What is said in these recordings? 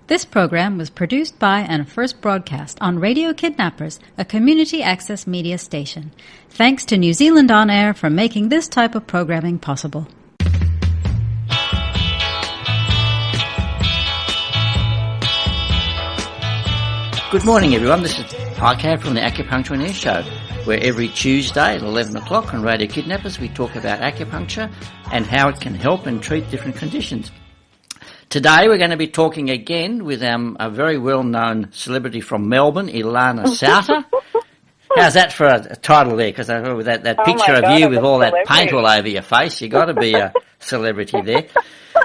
This program was produced by and first broadcast on Radio Kidnappers, a community access media station. Thanks to New Zealand On Air for making this type of programming possible. Good morning, everyone. This is Heiko from the Acupuncture and Air Show, where every Tuesday at 11 o'clock on Radio Kidnappers we talk about acupuncture and how it can help and treat different conditions. Today we're going to be talking again with a very well-known celebrity from Melbourne, Ilana Sauter. How's that for a title there? Because I thought with that picture of you with all that paint all over your face, you've got to be a celebrity there.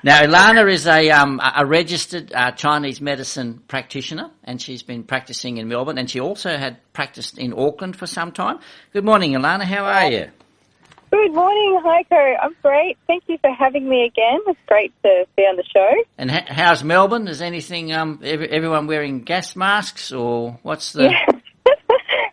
Now, Ilana is a registered Chinese medicine practitioner, and she's been practising in Melbourne, and she also had practised in Auckland for some time. Good morning, Ilana. How are you? Good morning, Heiko. I'm great. Thank you for having me again. It's great to be on the show. And how's Melbourne? Is anything, everyone wearing gas masks, or what's the... Yeah.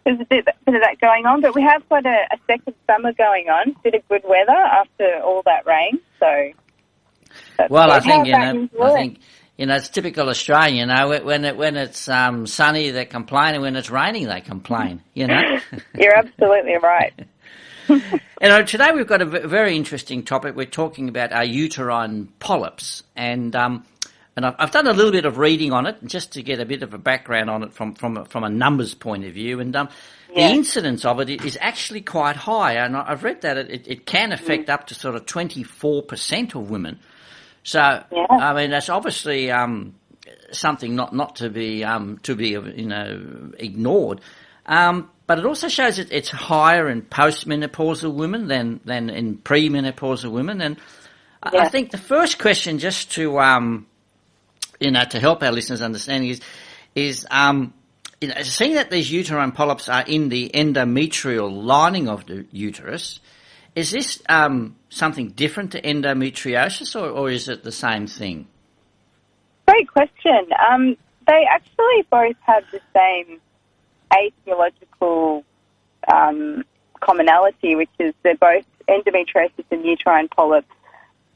There's a bit of that going on, but we have got a second summer going on, a bit of good weather after all that rain, so... Well, I think it's typical Australian. When it's sunny, they complain, and when it's raining, they complain. You're absolutely right. Today we've got a very interesting topic. We're talking about our uterine polyps, and I've done a little bit of reading on it just to get a bit of a background on it from a numbers point of view. And the incidence of it is actually quite high, and I've read that it can affect up to sort of 24% of women. So, I mean, that's obviously something not to be ignored. But it also shows that it's higher in postmenopausal women than in premenopausal women. And I think the first question, just to to help our listeners understand, is seeing that these uterine polyps are in the endometrial lining of the uterus. Is this something different to endometriosis, or is it the same thing? Great question. They actually both have the same etiological commonality, which is they're both endometriosis and uterine polyps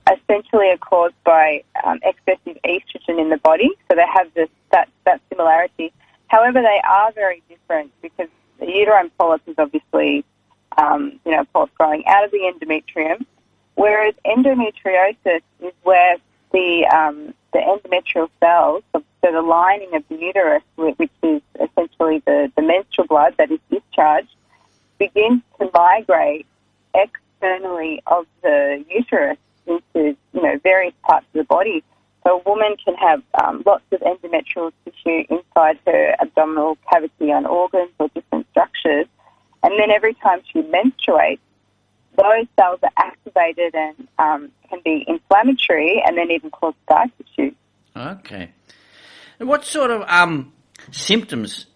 essentially are caused by excessive estrogen in the body, so they have that similarity. However, they are very different because the uterine polyp is obviously polyp growing out of the endometrium, whereas endometriosis is where the endometrial cells, so the lining of the uterus, which is essentially the menstrual blood that is discharged, begins to migrate externally of the uterus into various parts of the body. So a woman can have lots of endometrial tissue inside her abdominal cavity on organs or different structures, and then every time she menstruates, those cells are activated and can be inflammatory and then even cause scar tissue. Okay. And what sort of symptoms,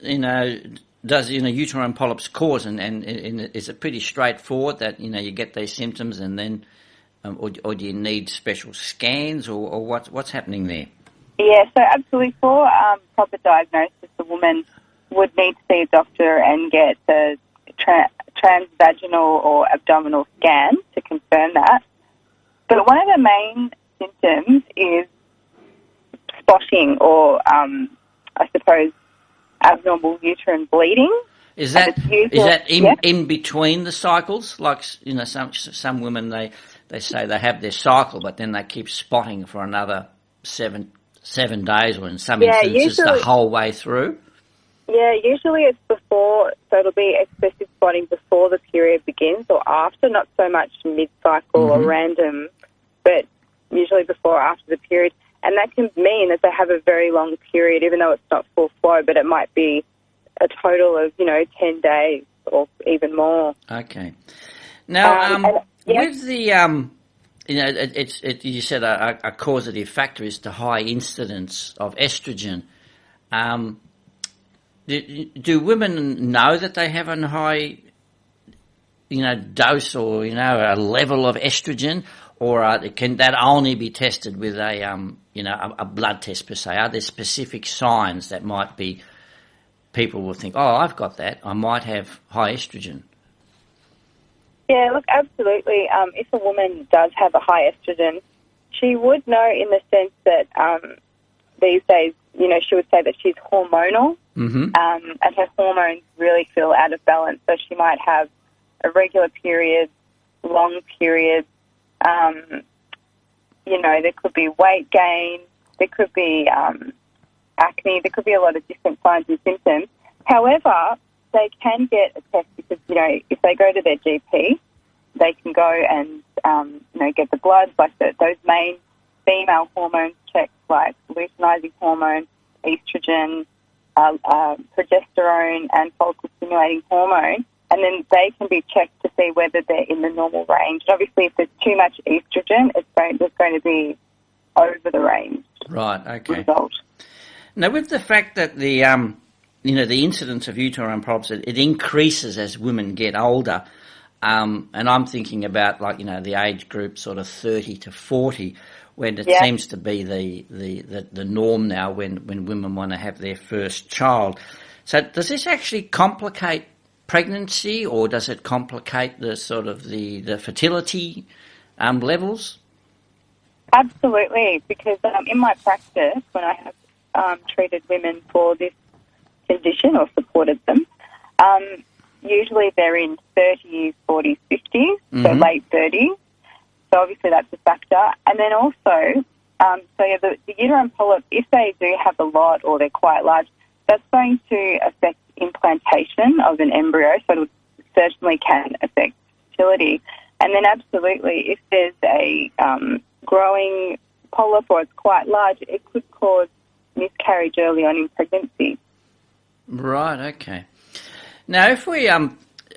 does uterine polyps cause? And is it pretty straightforward that you get these symptoms and then, or do you need special scans, or what's happening there? Yeah, so absolutely for proper diagnosis, the woman would need to see a doctor and get a transvaginal or abdominal scan to confirm that. But one of the main symptoms is spotting or, I suppose, abnormal uterine bleeding. Is that in between the cycles? Like, some women, they say they have their cycle, but then they keep spotting for another seven days, or in some instances the whole way through. Yeah, usually it's before, so it'll be excessive spotting before the period begins or after, not so much mid-cycle or random, but usually before or after the period. And that can mean that they have a very long period, even though it's not full flow, but it might be a total of, 10 days or even more. Okay. Now, with the, you said a causative factor is the high incidence of estrogen. Do women know that they have a high, dose or, a level of estrogen, or can that only be tested with a blood test per se? Are there specific signs that might be, people will think, oh, I've got that, I might have high estrogen? Yeah, look, absolutely. If a woman does have a high estrogen, she would know in the sense that these days, she would say that she's hormonal, and her hormones really feel out of balance. So she might have irregular periods, long periods. There could be weight gain. There could be acne. There could be a lot of different signs and symptoms. However, they can get a test because, if they go to their GP, they can go and, get the bloods, like those main female hormones checked, like luteinizing hormone, estrogen, progesterone, and follicle-stimulating hormone. And then they can be checked to see whether they're in the normal range. And obviously, if there's too much estrogen, there's going to be over the range. Right, okay. Result. Now, with the fact that the incidence of uterine polyps, it increases as women get older, and I'm thinking about, the age group sort of 30 to 40, when it seems to be the norm now when women want to have their first child. So does this actually complicate pregnancy, or does it complicate the sort of the fertility levels? Absolutely, because in my practice, when I have treated women for this condition or supported them, usually they're in 30s, 40s, 50s, so late 30s. So obviously that's a factor. And then also, the uterine polyp, if they do have a lot or they're quite large, that's going to affect implantation of an embryo, so it certainly can affect fertility. And then absolutely, if there's a growing polyp or it's quite large, it could cause miscarriage early on in pregnancy. Right, okay. Now, if we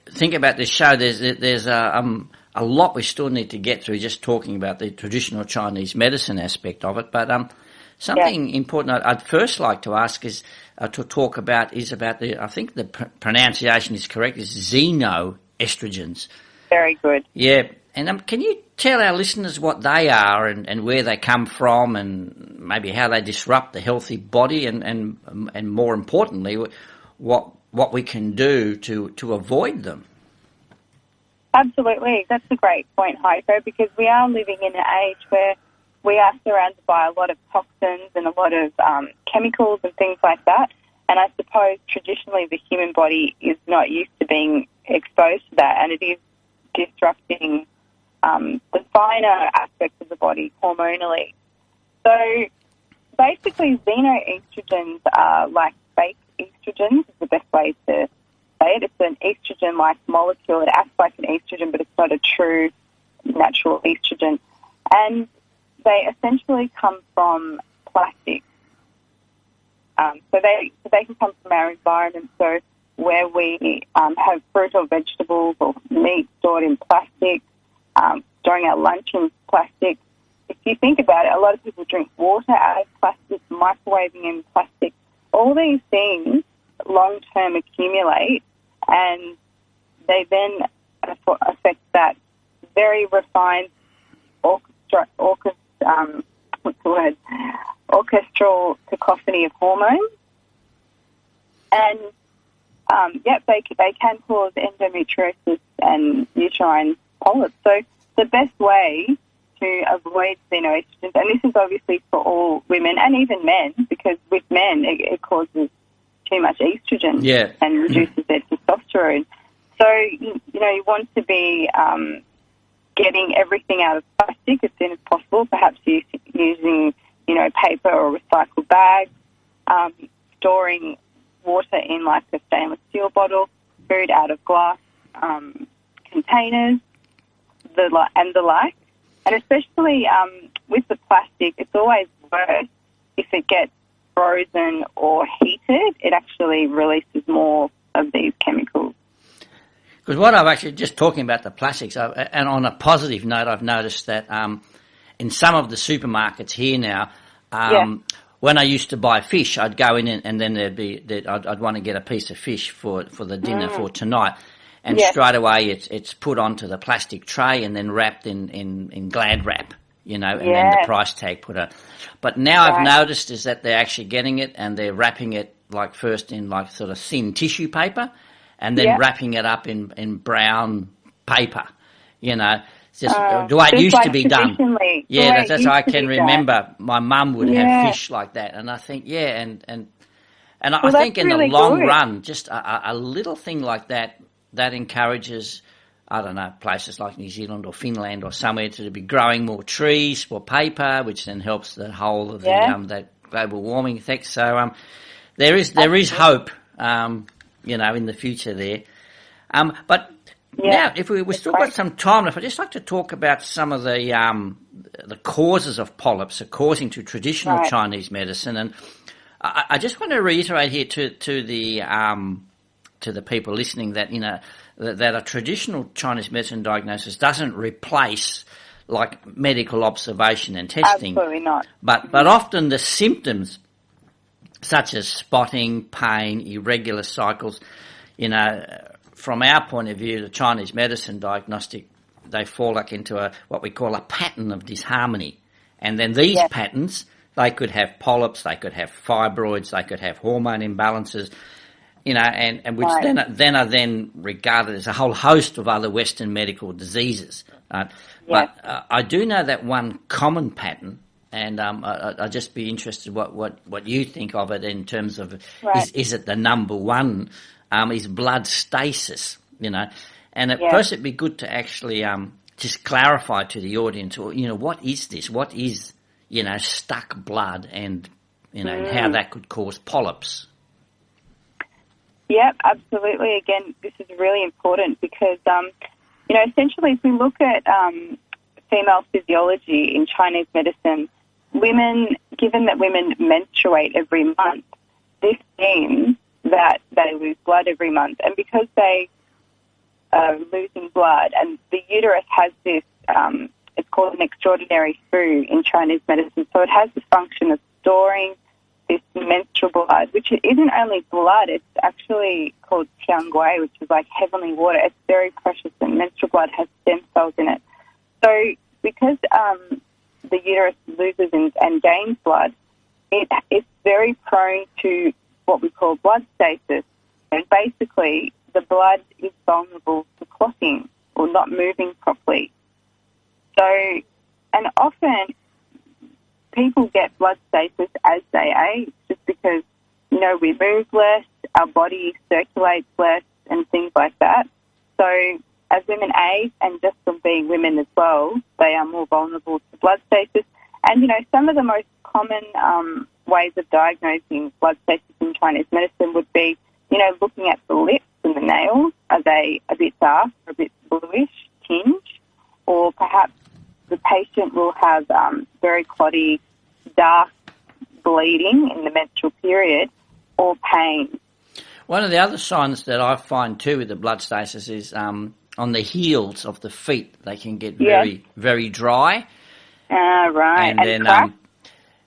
think about this show, there's a lot we still need to get through just talking about the traditional Chinese medicine aspect of it, but something important I'd first like to ask is to talk about the, I think the pronunciation is correct, is xenoestrogens. Very good. Yeah, and can you tell our listeners what they are and where they come from and maybe how they disrupt the healthy body and more importantly, what we can do to avoid them? Absolutely. That's a great point, Heiko, because we are living in an age where we are surrounded by a lot of toxins and a lot of chemicals and things like that. And I suppose traditionally the human body is not used to being exposed to that, and it is disrupting the finer aspects of the body hormonally. So basically xenoestrogens are like fake estrogens, is the best way to say it. It's an estrogen-like molecule. It acts like an estrogen, but it's not a true natural estrogen. And they essentially come from plastic. So they can come from our environment. So where we have fruit or vegetables or meat stored in plastic, storing our lunch in plastic. If you think about it, a lot of people drink water out of plastic, microwaving in plastic. All these things long-term accumulate, and they then affect that very refined orchestral cacophony of hormones. And, they can cause endometriosis and uterine polyps. So the best way to avoid xenoestrogens, and this is obviously for all women and even men, because with men it causes too much estrogen and reduces their testosterone. So, you want to be getting everything out of plastic as soon as possible, perhaps using, paper or recycled bags, storing water in like a stainless steel bottle, food out of glass containers, and the like. And especially with the plastic, it's always worse if it gets frozen or heated. It actually releases more of these chemicals. Because what I've actually just talking about the plastics, and on a positive note, I've noticed that in some of the supermarkets here now, when I used to buy fish, I'd go in and then I'd want to get a piece of fish for the dinner for tonight. And straight away it's put onto the plastic tray and then wrapped in Glad wrap, and then the price tag put on. But now I've noticed is that they're actually getting it and they're wrapping it like first in like sort of thin tissue paper and then wrapping it up in brown paper, It's just the way it used to be done. Yeah, that's how I can remember. My mum would have fish like that, and I think, and I think in really the long good. run, just a little thing like that encourages, I don't know, places like New Zealand or Finland or somewhere to be growing more trees for paper, which then helps the whole of that global warming effect. So there is hope, in the future there. But now, if we've still got some time left, I'd just like to talk about some of the causes of polyps according to traditional Chinese medicine, and I just want to reiterate here to the people listening that that a traditional Chinese medicine diagnosis doesn't replace like medical observation and testing. Absolutely not. But often the symptoms, such as spotting, pain, irregular cycles, from our point of view, the Chinese medicine diagnostic, they fall like into what we call a pattern of disharmony. And then these patterns, they could have polyps, they could have fibroids, they could have hormone imbalances, and which then are then regarded as a whole host of other Western medical diseases. But I do know that one common pattern, and I'd just be interested what you think of it in terms of is it the number one, is blood stasis, And at first it'd be good to actually just clarify to the audience, what is this? What is, stuck blood and, how that could cause polyps? Yep, absolutely. Again, this is really important because, essentially if we look at female physiology in Chinese medicine, given that women menstruate every month, this means that they lose blood every month. And because they are losing blood, and the uterus has this, it's called an extraordinary fu in Chinese medicine, so it has the function of storing this menstrual blood, which isn't only blood, it's actually called tiangui, which is like heavenly water. It's very precious, and menstrual blood has stem cells in it. So because the uterus loses and gains blood, it's very prone to what we call blood stasis. And basically, the blood is vulnerable to clotting or not moving properly. So, and often people get blood stasis as they age just because, we move less, our body circulates less and things like that. So as women age, and just from being women as well, they are more vulnerable to blood stasis. And, some of the most common ways of diagnosing blood stasis in Chinese medicine would be, looking at the lips and the nails. Are they a bit dark or a bit bluish tinge? Or perhaps the patient will have very clotty, dark bleeding in the menstrual period or pain. One of the other signs that I find too with the blood stasis is on the heels of the feet. They can get very, very dry. Right. And then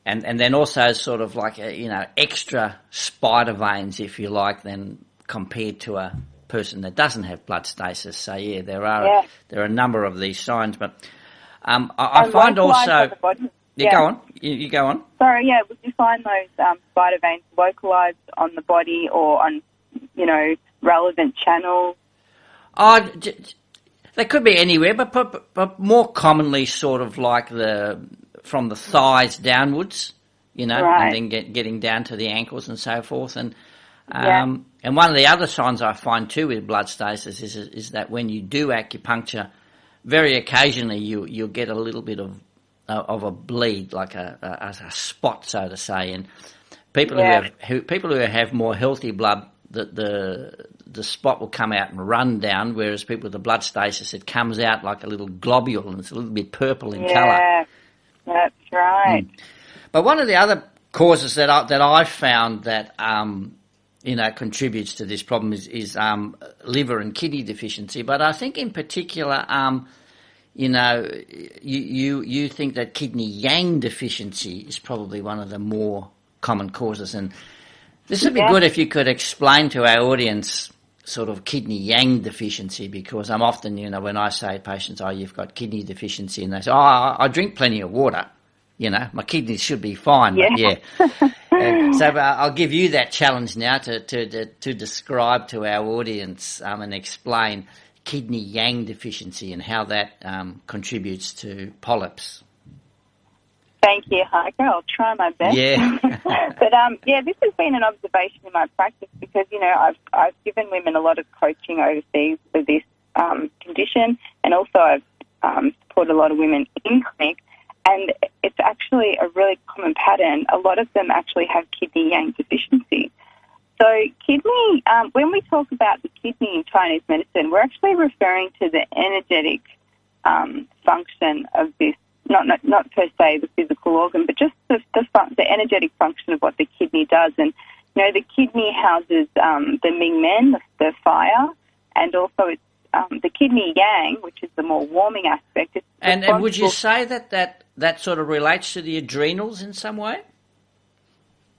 and then also sort of like extra spider veins, if you like, than compared to a person that doesn't have blood stasis. So there are a number of these signs, but I find also. Go on. You go on. Sorry, would you find those spider veins localized on the body or on, relevant channels? They could be anywhere, but more commonly sort of like from the thighs downwards, and then getting down to the ankles and so forth. And one of the other signs I find too with blood stasis is that when you do acupuncture, very occasionally you'll get a little bit of a bleed, like a spot, so to say. And people who have more healthy blood, the spot will come out and run down, whereas people with the blood stasis, it comes out like a little globule and it's a little bit purple in colour. Yeah, that's right. But one of the other causes that I found that contributes to this problem is liver and kidney deficiency. But I think in particular, you think that kidney yang deficiency is probably one of the more common causes, and this would be good if you could explain to our audience sort of kidney yang deficiency, because I'm often, when I say to patients, you've got kidney deficiency, and they say, I drink plenty of water, my kidneys should be fine, so I'll give you that challenge now to describe to our audience and explain kidney yang deficiency and how that contributes to polyps. Thank you, Heiko. I'll try my best. Yeah. But, this has been an observation in my practice because, I've given women a lot of coaching overseas for this condition, and also I've supported a lot of women in clinic, and it's actually a really common pattern. A lot of them actually have kidney yang deficiency. So kidney, when we talk about the kidney in Chinese medicine, we're actually referring to the energetic function of this, not per se the physical organ, but just the energetic function of what the kidney does. And, the kidney houses the Ming Men, the fire, and also it's the kidney yang, which is the more warming aspect. And would you say that sort of relates to the adrenals in some way?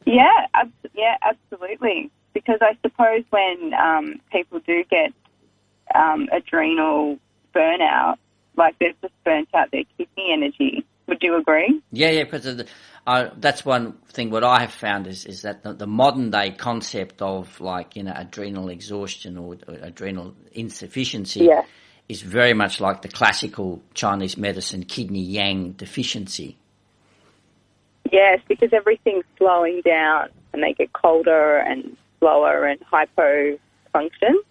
Yeah, absolutely. Because I suppose when people do get adrenal burnout, like they've just burnt out their kidney energy. Would you agree? Yeah, because that's one thing what I have found is that the modern day concept of adrenal exhaustion or adrenal insufficiency is very much like the classical Chinese medicine kidney yang deficiency. Yes, because everything's slowing down and they get colder and slower and hypo-function.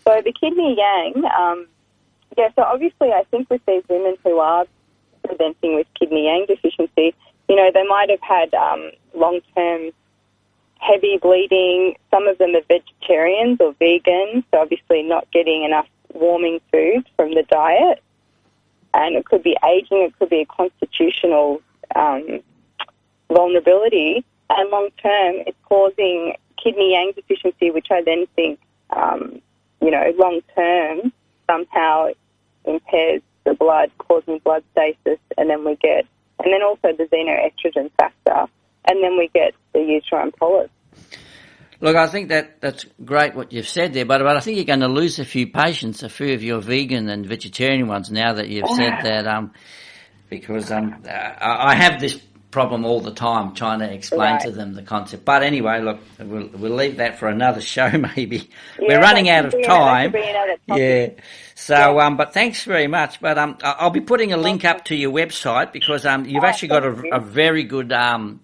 So the kidney yang, so obviously I think with these women who are presenting with kidney yang deficiency, they might have had long-term heavy bleeding. Some of them are vegetarians or vegans, so obviously not getting enough warming food from the diet. And it could be aging, it could be a constitutional vulnerability, and long term it's causing kidney yang deficiency, which I then think, long term somehow impairs the blood, causing blood stasis, and then also the xenoestrogen factor, and then we get the uterine polyps. Look, I think that's great what you've said there, but I think you're going to lose a few patients, a few of your vegan and vegetarian ones, now that you've said that, because I have this problem all the time trying to explain to them the concept. But anyway, look, we'll leave that for another show maybe. Yeah, we're running out of time. Yeah. So, but thanks very much. But I'll be putting a link up to your website because you've actually got a very good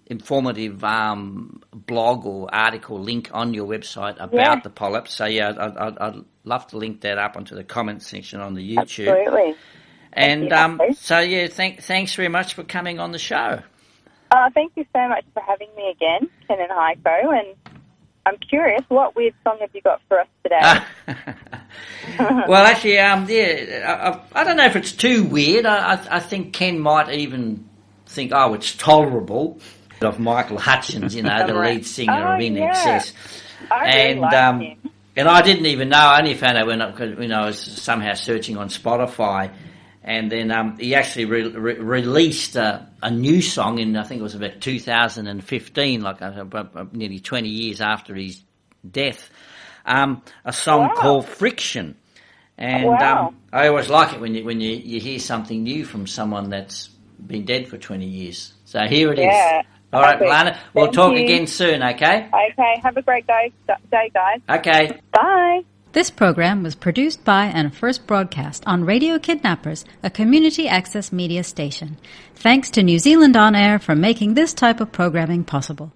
informative blog or article link on your website about the polyps. So I'd love to link that up onto the comments section on the YouTube. Absolutely. And thanks very much for coming on the show. Thank you so much for having me again, Ken and Heiko. And I'm curious, what weird song have you got for us today? Well, actually, I don't know if it's too weird. I think Ken might even think, it's tolerable. Of Michael Hutchins, the lead singer of In Excess. I really like him. And I didn't even know. I only found out when I was somehow searching on Spotify. And then he actually released a new song in, I think it was about 2015, nearly 20 years after his death, a song called Friction. And I always like it when you hear something new from someone that's been dead for 20 years. So here it is. All right, Ilana, we'll talk again soon, okay? Okay, have a great day guys. Okay. Bye. This program was produced by and first broadcast on Radio Kidnappers, a community access media station. Thanks to New Zealand On Air for making this type of programming possible.